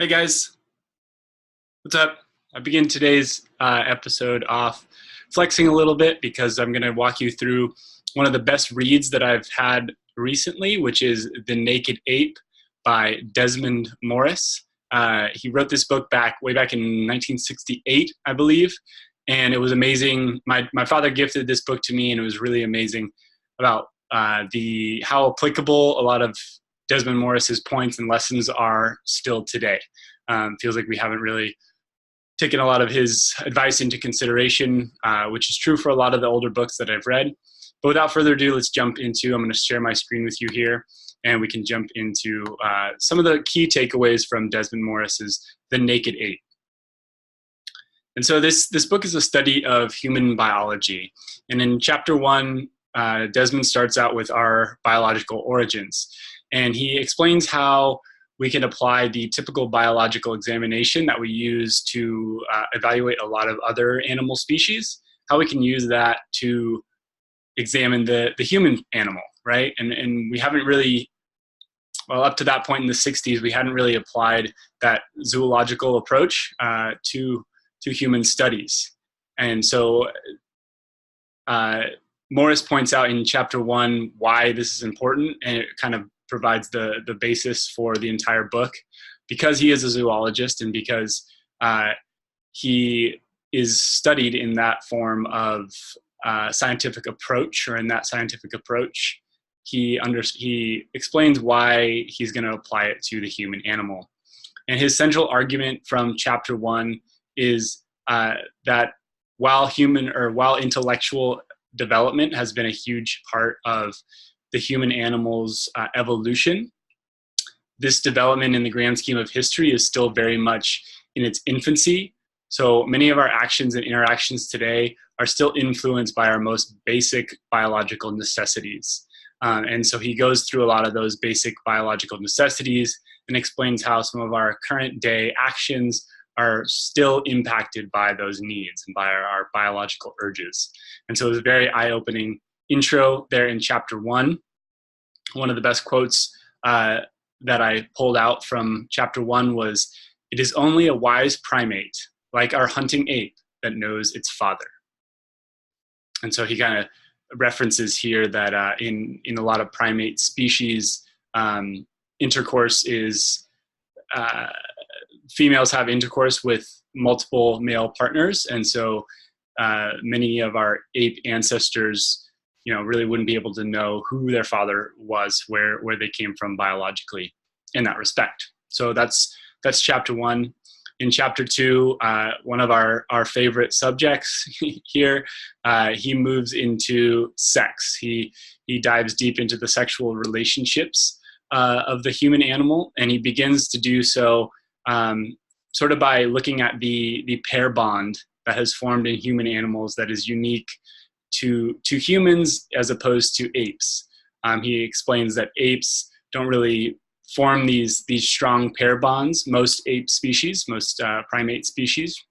Hey guys, what's up? I begin today's episode off flexing a little bit because I'm going to walk you through one of the best reads that I've had recently, which is The Naked Ape by Desmond Morris. He wrote this book way back in 1968, I believe, and it was amazing. My father gifted this book to me, and it was really amazing about how applicable a lot of Desmond Morris's points and lessons are still today. Feels like we haven't really taken a lot of his advice into consideration, which is true for a lot of the older books that I've read. But without further ado, I'm going to share my screen with you here, and we can jump into some of the key takeaways from Desmond Morris's The Naked Ape. And so this book is a study of human biology. And in chapter 1, Desmond starts out with our biological origins. And he explains how we can apply the typical biological examination that we use to evaluate a lot of other animal species, how we can use that to examine the human animal, right? And we haven't really, well, up to that point in the 60s, we hadn't really applied that zoological approach to human studies. And so Morris points out in chapter 1 why this is important, and it kind of provides the basis for the entire book, because he is a zoologist and because he is studied in that form of scientific approach, or in that scientific approach, he explains why he's going to apply it to the human animal. And his central argument from chapter 1 is that while intellectual development has been a huge part of the human animal's evolution, this development in the grand scheme of history is still very much in its infancy. So many of our actions and interactions today are still influenced by our most basic biological necessities. And so he goes through a lot of those basic biological necessities and explains how some of our current day actions are still impacted by those needs and by our biological urges. And so it was a very eye-opening intro there in chapter 1. One of the best quotes that I pulled out from chapter 1 was, "It is only a wise primate, like our hunting ape, that knows its father." And so he kind of references here that in a lot of primate species, intercourse is, females have intercourse with multiple male partners. And so many of our ape ancestors, really wouldn't be able to know who their father was, where they came from biologically in that respect. So that's chapter 1. In chapter 2, one of our favorite subjects here, he moves into sex. He dives deep into the sexual relationships of the human animal, and he begins to do so sort of by looking at the pair bond that has formed in human animals that is unique to humans as opposed to apes. He explains that apes don't really form these strong pair bonds, most ape species, most primate species,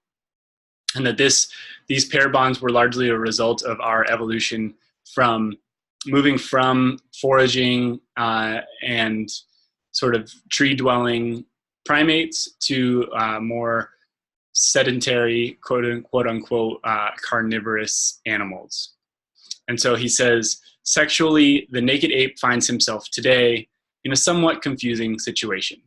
and that these pair bonds were largely a result of our evolution from moving from foraging and sort of tree-dwelling primates to more sedentary, quote unquote, carnivorous animals. And so he says, sexually, the naked ape finds himself today in a somewhat confusing situation.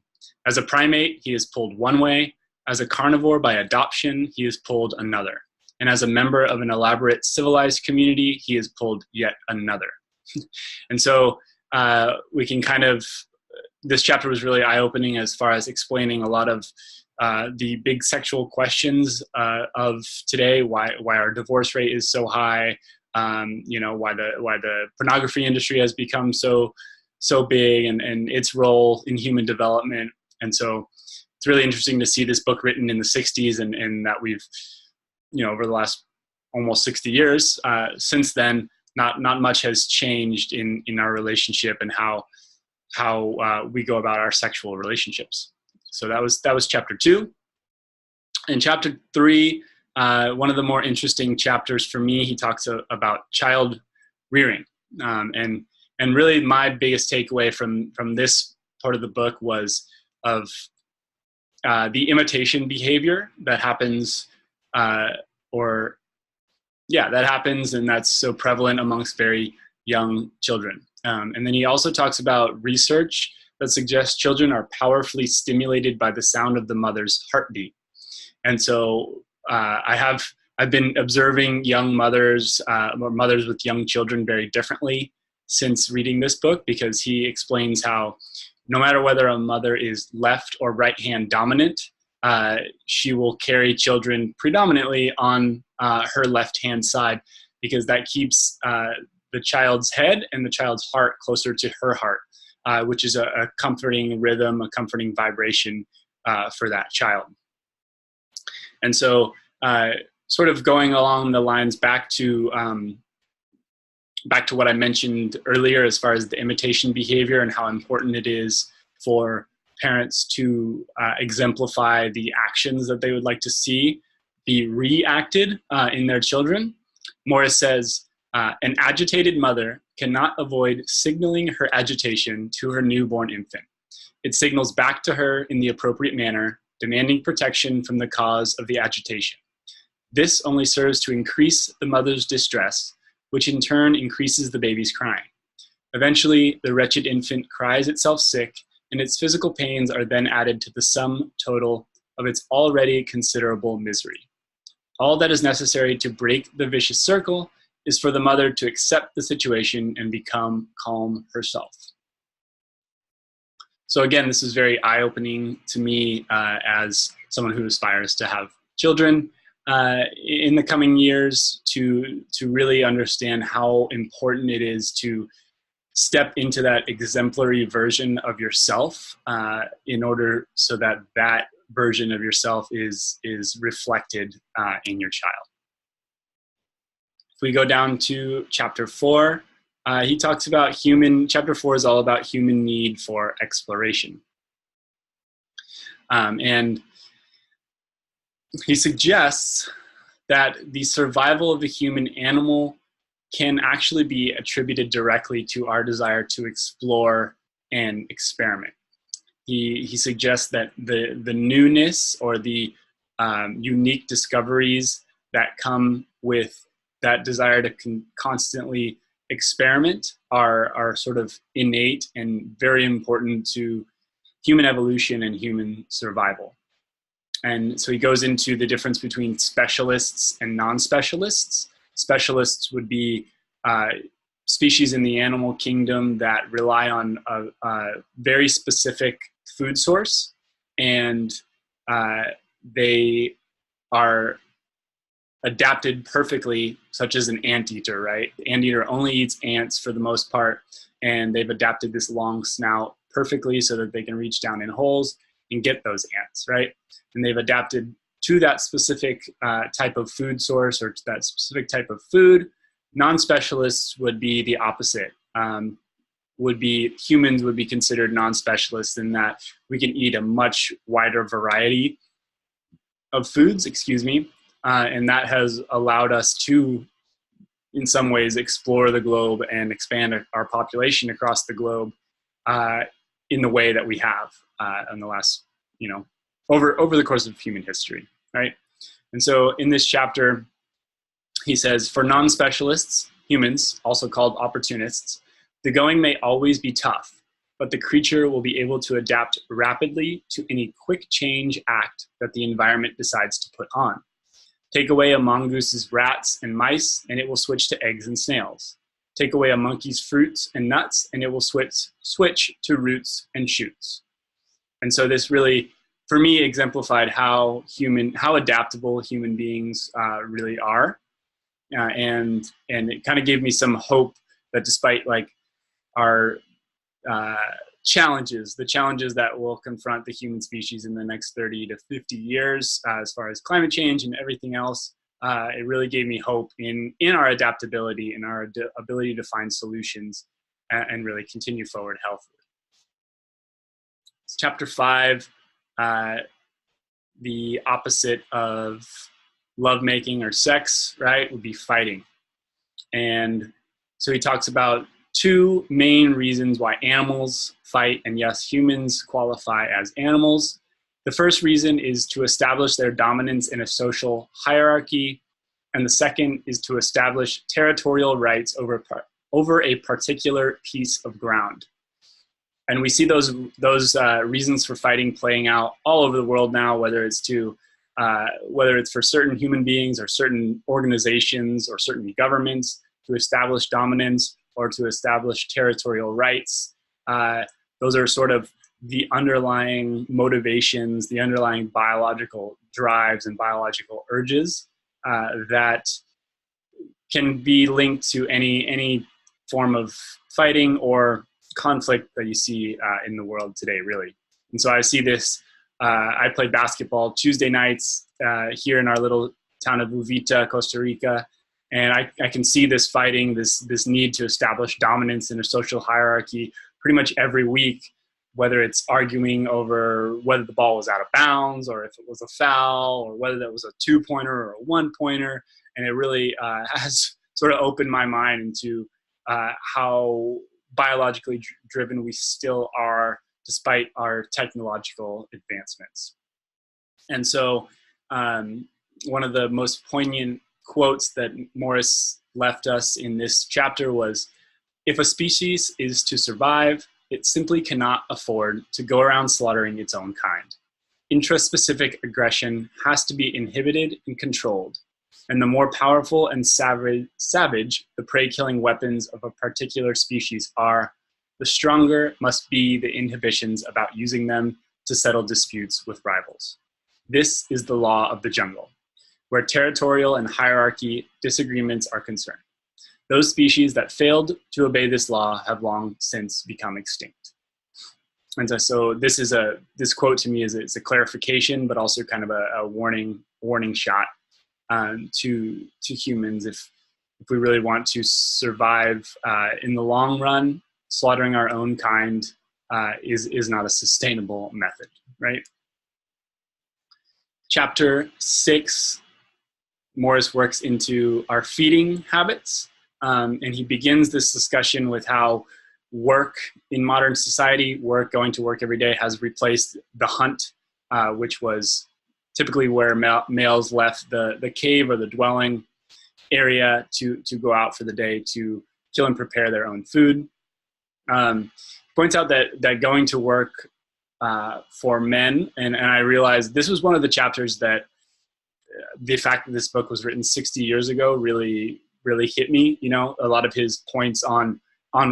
As a primate, he is pulled one way. As a carnivore by adoption, he is pulled another. And as a member of an elaborate civilized community, he is pulled yet another. And so we can this chapter was really eye-opening as far as explaining a lot of the big sexual questions of today, why our divorce rate is so high, why the pornography industry has become so big, and its role in human development. And so it's really interesting to see this book written in the 60s, and that we've, over the last almost 60 years since then, not much has changed in our relationship and how we go about our sexual relationships. So that was chapter 2. In chapter 3, one of the more interesting chapters for me, he talks about child rearing. And really my biggest takeaway from this part of the book was of the imitation behavior that happens, that happens, and that's so prevalent amongst very young children. And then he also talks about research that suggests children are powerfully stimulated by the sound of the mother's heartbeat. And so I've been observing young mothers or mothers with young children very differently since reading this book, because he explains how no matter whether a mother is left or right hand dominant, she will carry children predominantly on her left hand side, because that keeps the child's head and the child's heart closer to her heart, which is a comforting rhythm, a comforting vibration for that child. And so sort of going along the lines back to what I mentioned earlier as far as the imitation behavior and how important it is for parents to exemplify the actions that they would like to see be reacted in their children. Morris says, an agitated mother cannot avoid signaling her agitation to her newborn infant. It signals back to her in the appropriate manner, demanding protection from the cause of the agitation. This only serves to increase the mother's distress, which in turn increases the baby's crying. Eventually, the wretched infant cries itself sick, and its physical pains are then added to the sum total of its already considerable misery. All that is necessary to break the vicious circle is for the mother to accept the situation and become calm herself. So again, this is very eye-opening to me as someone who aspires to have children in the coming years, to really understand how important it is to step into that exemplary version of yourself in order so that that version of yourself is reflected in your child. If we go down to chapter 4, he talks about chapter 4 is all about human need for exploration. And he suggests that the survival of the human animal can actually be attributed directly to our desire to explore and experiment. He suggests that the newness or the unique discoveries that come with that desire to constantly experiment are sort of innate and very important to human evolution and human survival. And so he goes into the difference between specialists and non-specialists. Specialists would be species in the animal kingdom that rely on a very specific food source, and they are adapted perfectly, such as an anteater, right? The anteater only eats ants for the most part, and they've adapted this long snout perfectly so that they can reach down in holes and get those ants, right? And they've adapted to that specific type of food source or to that specific type of food. Non-specialists would be the opposite. Humans would be considered non-specialists in that we can eat a much wider variety of foods, and that has allowed us to, in some ways, explore the globe and expand our population across the globe in the way that we have in the last, over the course of human history, right? And so in this chapter, he says, for non-specialists, humans, also called opportunists, the going may always be tough, but the creature will be able to adapt rapidly to any quick change act that the environment decides to put on. Take away a mongoose's rats and mice, and it will switch to eggs and snails. Take away a monkey's fruits and nuts, and it will switch to roots and shoots. And so this really, for me, exemplified how adaptable human beings really are. And it kind of gave me some hope that despite our challenges, the challenges that will confront the human species in the next 30 to 50 years as far as climate change and everything else, it really gave me hope in our adaptability and our ability to find solutions and really continue forward healthily. It's chapter 5, the opposite of lovemaking or sex, right, would be fighting. And so he talks about 2 main reasons why animals fight, and yes, humans qualify as animals. The first reason is to establish their dominance in a social hierarchy, and the second is to establish territorial rights over a particular piece of ground. And we see those reasons for fighting playing out all over the world now, whether it's for certain human beings or certain organizations or certain governments to establish dominance or to establish territorial rights. Those are sort of the underlying motivations, the underlying biological drives and biological urges that can be linked to any form of fighting or conflict that you see in the world today, really. And so I see this. I play basketball Tuesday nights here in our little town of Uvita, Costa Rica, and I can see this fighting, this need to establish dominance in a social hierarchy pretty much every week, whether it's arguing over whether the ball was out of bounds or if it was a foul or whether that was a 2-pointer or a 1-pointer. And it really has sort of opened my mind into how biologically driven we still are despite our technological advancements. And so one of the most poignant quotes that Morris left us in this chapter was, "If a species is to survive, it simply cannot afford to go around slaughtering its own kind. Intraspecific aggression has to be inhibited and controlled, and the more powerful and savage the prey-killing weapons of a particular species are, the stronger must be the inhibitions about using them to settle disputes with rivals. This is the law of the jungle, where territorial and hierarchy disagreements are concerned. Those species that failed to obey this law have long since become extinct." And so this quote to me is a clarification, but also kind of a warning shot to humans. If we really want to survive in the long run, slaughtering our own kind is not a sustainable method, right? Chapter 6, Morris works into our feeding habits. And he begins this discussion with how work in modern society, going to work every day, has replaced the hunt, which was typically where males left the cave or the dwelling area to go out for the day to kill and prepare their own food. Points out that going to work for men, and I realized this was one of the chapters that the fact that this book was written 60 years ago really hit me. You know, a lot of his points on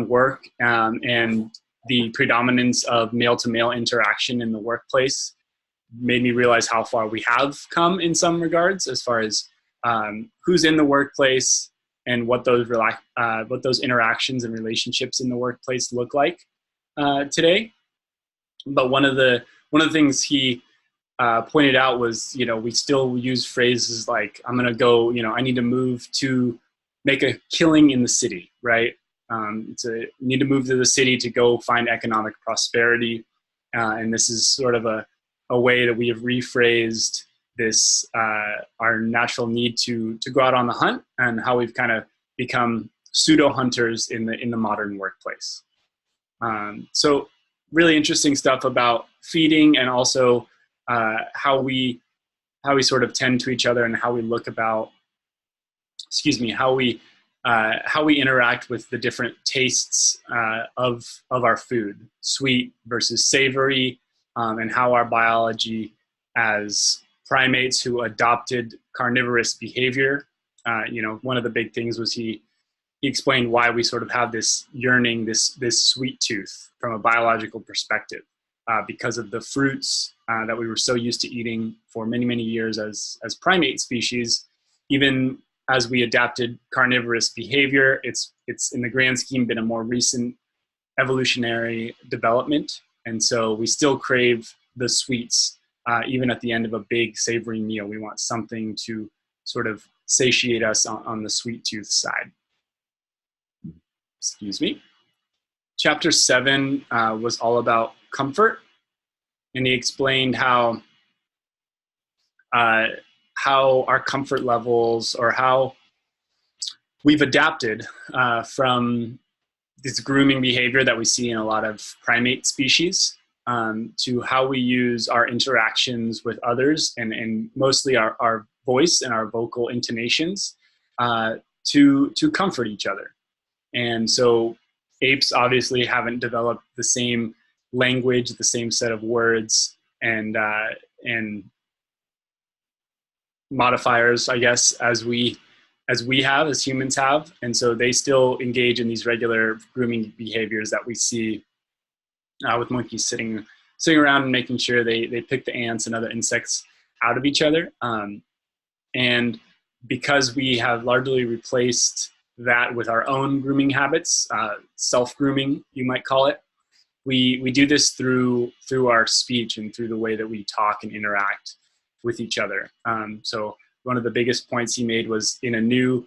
work and the predominance of male-to-male interaction in the workplace made me realize how far we have come in some regards, as far as who's in the workplace and what those interactions and relationships in the workplace look like today. But one of the things he pointed out was, we still use phrases like, I'm going to go, I need to move to make a killing in the city, right? Need to move to the city to go find economic prosperity. And this is sort of a way that we have rephrased this, our natural need to go out on the hunt, and how we've kind of become pseudo hunters in the modern workplace. So really interesting stuff about feeding, and also how we sort of tend to each other, and how we look about, how we interact with the different tastes of our food, sweet versus savory, and how our biology as primates who adopted carnivorous behavior. One of the big things was he explained why we sort of have this yearning, this sweet tooth from a biological perspective, because of the fruits that we were so used to eating for many, many years as primate species. Even as we adapted carnivorous behavior, it's in the grand scheme been a more recent evolutionary development. And so we still crave the sweets, even at the end of a big savory meal. We want something to sort of satiate us on the sweet tooth side. Chapter 7 was all about comfort, and he explained how our comfort levels, or how we've adapted from this grooming behavior that we see in a lot of primate species. to how we use our interactions with others and mostly our voice and our vocal intonations to comfort each other. And so apes obviously haven't developed the same language, the same set of words and modifiers, I guess, as we have, as humans have. And so they still engage in these regular grooming behaviors that we see with monkeys sitting around and making sure they pick the ants and other insects out of each other. And because we have largely replaced that with our own grooming habits, self-grooming, you might call it, we do this through our speech and through the way that we talk and interact with each other. So one of the biggest points he made was in a new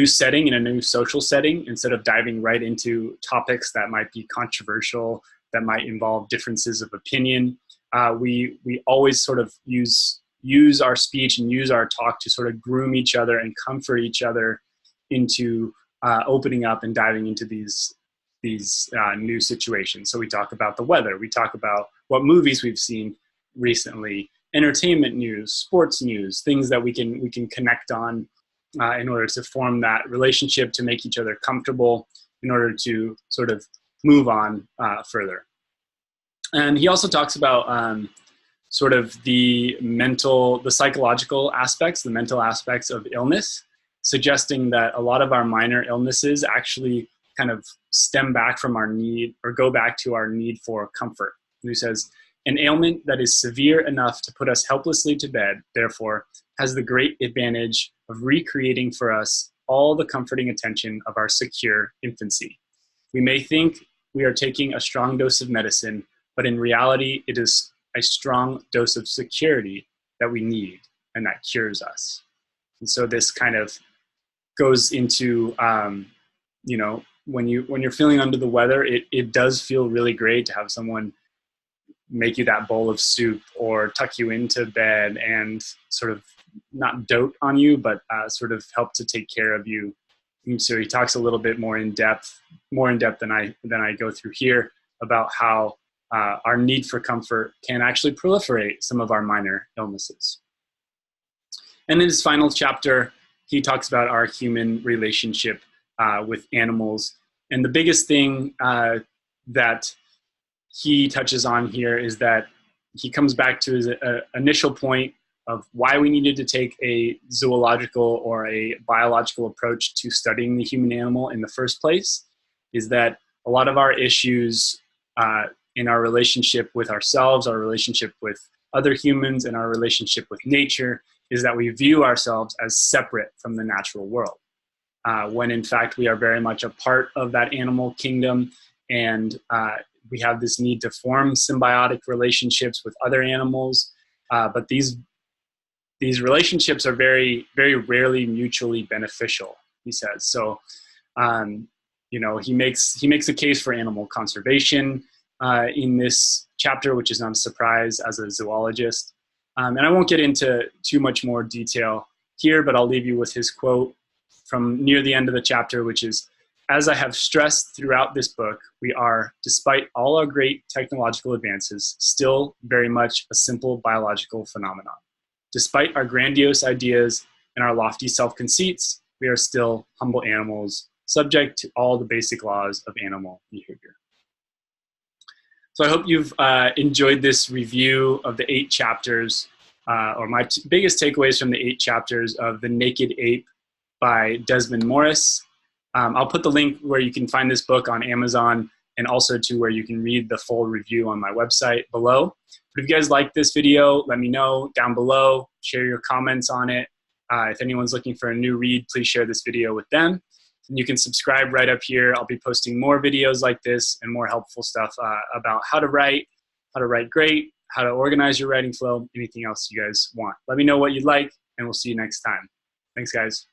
setting, in a new social setting, instead of diving right into topics that might be controversial, that might involve differences of opinion, we always sort of use our speech and use our talk to sort of groom each other and comfort each other into opening up and diving into these new situations. So we talk about the weather, we talk about what movies we've seen recently, entertainment news, sports news, things that we can connect on in order to form that relationship, to make each other comfortable, in order to sort of move on further. And he also talks about sort of the psychological aspects, the mental aspects of illness, suggesting that a lot of our minor illnesses actually kind of stem back from our need, or go back to our need for comfort. And he says, an ailment that is severe enough to put us helplessly to bed, therefore, has the great advantage of recreating for us all the comforting attention of our secure infancy. We may think we are taking a strong dose of medicine, but in reality, it is a strong dose of security that we need and that cures us. And so this kind of goes into, when you're feeling under the weather, it does feel really great to have someone make you that bowl of soup or tuck you into bed and sort of not dote on you, but sort of help to take care of you. And so he talks a little bit more in depth than I go through here, about how our need for comfort can actually proliferate some of our minor illnesses. And in his final chapter, he talks about our human relationship with animals. And the biggest thing that he touches on here is that he comes back to his initial point of why we needed to take a zoological or a biological approach to studying the human animal in the first place, is that a lot of our issues in our relationship with ourselves, our relationship with other humans, and our relationship with nature is that we view ourselves as separate from the natural world, when in fact we are very much a part of that animal kingdom, and we have this need to form symbiotic relationships with other animals, but these relationships are very, very rarely mutually beneficial, he says. So, he makes a case for animal conservation in this chapter, which is not a surprise as a zoologist. And I won't get into too much more detail here, but I'll leave you with his quote from near the end of the chapter, which is, "As I have stressed throughout this book, we are, despite all our great technological advances, still very much a simple biological phenomenon. Despite our grandiose ideas and our lofty self-conceits, we are still humble animals, subject to all the basic laws of animal behavior." So I hope you've enjoyed this review of the 8 chapters, or my biggest takeaways from the 8 chapters of The Naked Ape by Desmond Morris. I'll put the link where you can find this book on Amazon, and also to where you can read the full review on my website below. But if you guys like this video, let me know down below, share your comments on it. If anyone's looking for a new read, please share this video with them. And you can subscribe right up here. I'll be posting more videos like this and more helpful stuff about how to write great, how to organize your writing flow, anything else you guys want. Let me know what you'd like, and we'll see you next time. Thanks, guys.